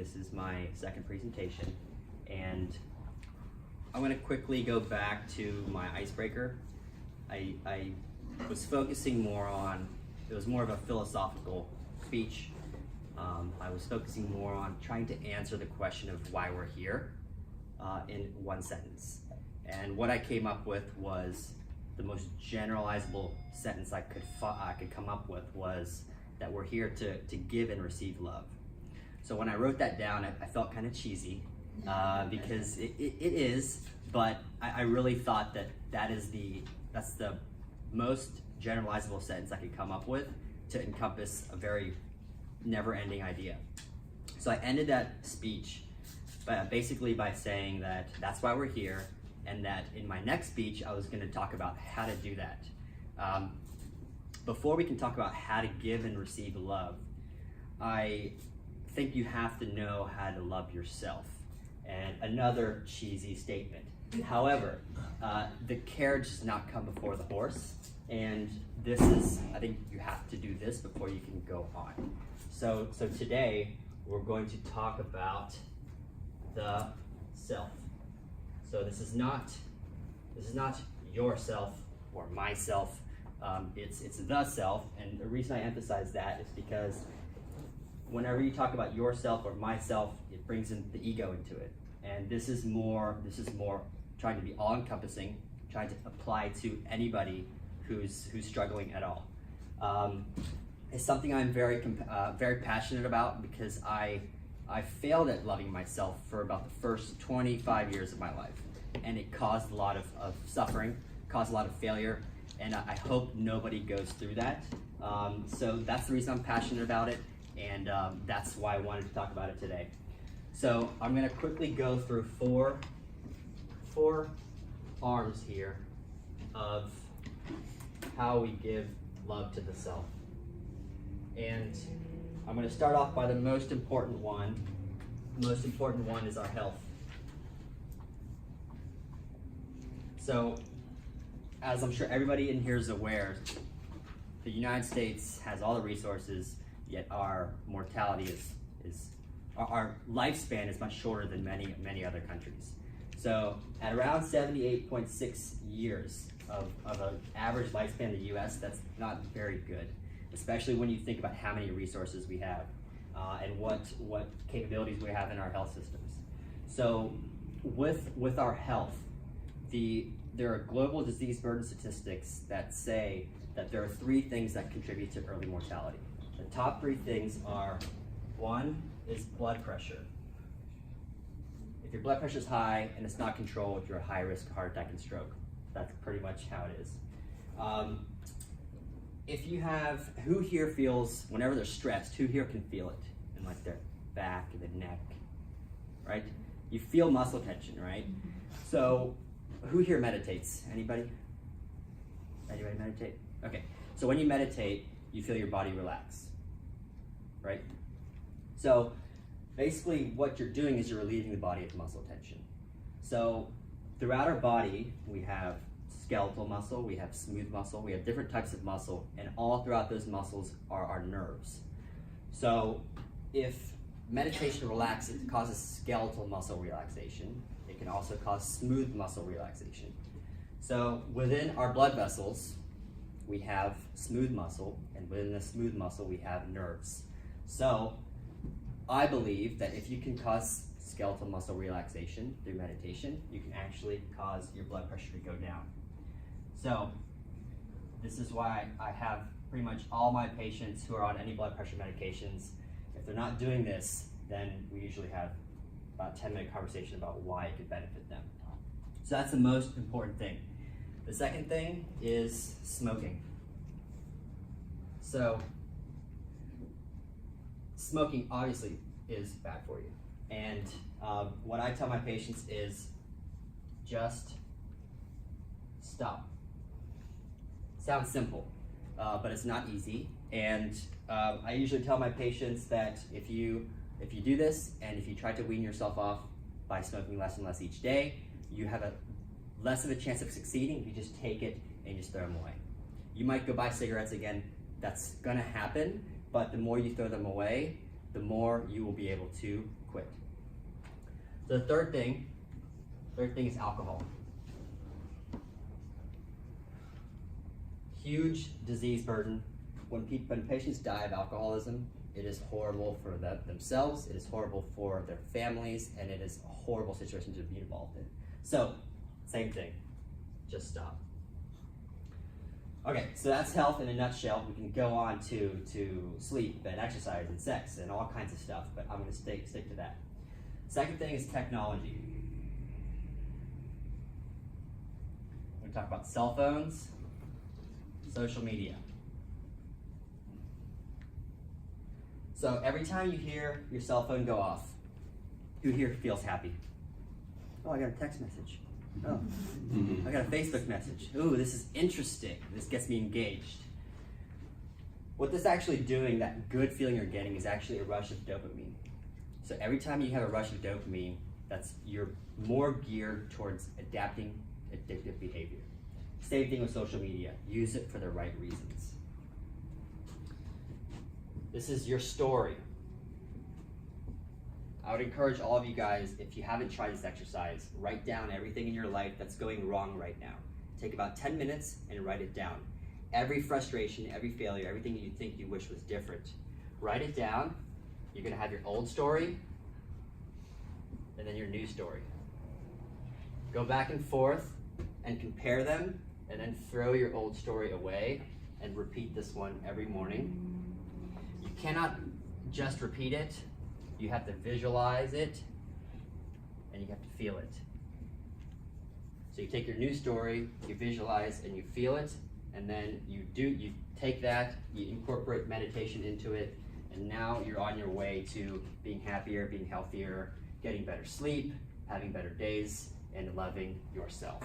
This is my second presentation, and I'm going to quickly go back to my icebreaker. I was focusing more on, it was more of a philosophical speech. I was focusing more on trying to answer the question of why we're here in one sentence. And what I came up with was the most generalizable sentence I could come up with was that we're here to give and receive love. So when I wrote that down, I felt kind of cheesy because it is, but I really thought that's the most generalizable sentence I could come up with to encompass a very never-ending idea. So I ended that speech basically by saying that that's why we're here, and that in my next speech I was going to talk about how to do that. Before we can talk about how to give and receive love, I think you have to know how to love yourself. And another cheesy statement. However, the carriage does not come before the horse, and I think you have to do this before you can go on. So today we're going to talk about the self. So this is not yourself or myself. It's the self, and the reason I emphasize that is because whenever you talk about yourself or myself, it brings in the ego into it. And this is more trying to be all-encompassing, trying to apply to anybody who's struggling at all. It's something I'm very passionate about because I failed at loving myself for about the first 25 years of my life, and it caused a lot of suffering, caused a lot of failure, and I hope nobody goes through that. So that's the reason I'm passionate about it, and that's why I wanted to talk about it today. So I'm going to quickly go through four arms here of how we give love to the self. And I'm going to start off by the most important one. The most important one is our health. So, as I'm sure everybody in here is aware, the United States has all the resources, yet our mortality our lifespan is much shorter than many other countries. So at around 78.6 years of an average lifespan in the US, that's not very good, especially when you think about how many resources we have and what capabilities we have in our health systems. So with our health, there are global disease burden statistics that say that there are 3 things that contribute to early mortality. The top 3 things are, 1 is blood pressure. If your blood pressure is high and it's not controlled, you're at high risk of heart attack and stroke. That's pretty much how it is. Who here feels, whenever they're stressed, who here can feel it in like their back and the neck, right? You feel muscle tension, right? So who here meditates? Anybody? Anybody meditate? Okay, so when you meditate, you feel your body relax, right? So basically what you're doing is you're relieving the body of muscle tension. So throughout our body, we have skeletal muscle, we have smooth muscle, we have different types of muscle, and all throughout those muscles are our nerves. So if meditation relaxes, it causes skeletal muscle relaxation. It can also cause smooth muscle relaxation. So within our blood vessels, we have smooth muscle, and within the smooth muscle, we have nerves. So I believe that if you can cause skeletal muscle relaxation through meditation, you can actually cause your blood pressure to go down. So this is why I have pretty much all my patients who are on any blood pressure medications. If they're not doing this, then we usually have about a 10-minute conversation about why it could benefit them. So that's the most important thing. The second thing is smoking. So smoking obviously is bad for you. And what I tell my patients is just stop. Sounds simple, but it's not easy. And I usually tell my patients that if you do this, and if you try to wean yourself off by smoking less and less each day, you have less of a chance of succeeding if you just take it and just throw them away. You might go buy cigarettes again. That's gonna happen, but the more you throw them away, the more you will be able to quit. So the third thing is alcohol. Huge disease burden. When patients die of alcoholism, it is horrible for themselves, it is horrible for their families, and it is a horrible situation to be involved in. So, same thing, just stop. Okay, so that's health in a nutshell. We can go on to sleep and exercise and sex and all kinds of stuff, but I'm going to stick to that. Second thing is technology. We're going to talk about cell phones, social media. So every time you hear your cell phone go off, who here feels happy? Oh, I got a text message. Oh, I got a Facebook message. Ooh, this is interesting. This gets me engaged. What this is actually doing, that good feeling you're getting, is actually a rush of dopamine. So every time you have a rush of dopamine, you're more geared towards adapting addictive behavior. Same thing with social media. Use it for the right reasons. This is your story. I would encourage all of you guys, if you haven't tried this exercise, write down everything in your life that's going wrong right now. Take about 10 minutes and write it down. Every frustration, every failure, everything you think you wish was different. Write it down. You're gonna have your old story and then your new story. Go back and forth and compare them, and then throw your old story away and repeat this one every morning. You cannot just repeat it. You have to visualize it, and you have to feel it. So you take your new story, you visualize and you feel it, and then you take that, you incorporate meditation into it, and now you're on your way to being happier, being healthier, getting better sleep, having better days, and loving yourself.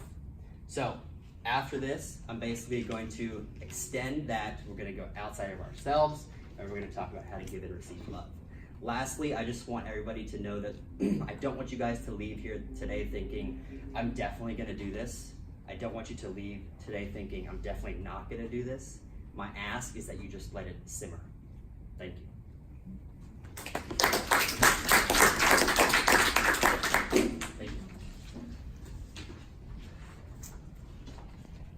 So after this, I'm basically going to extend that. We're going to go outside of ourselves, and we're going to talk about how to give and receive love. Lastly, I just want everybody to know that I don't want you guys to leave here today thinking, I'm definitely going to do this. I don't want you to leave today thinking, I'm definitely not going to do this. My ask is that you just let it simmer. Thank you.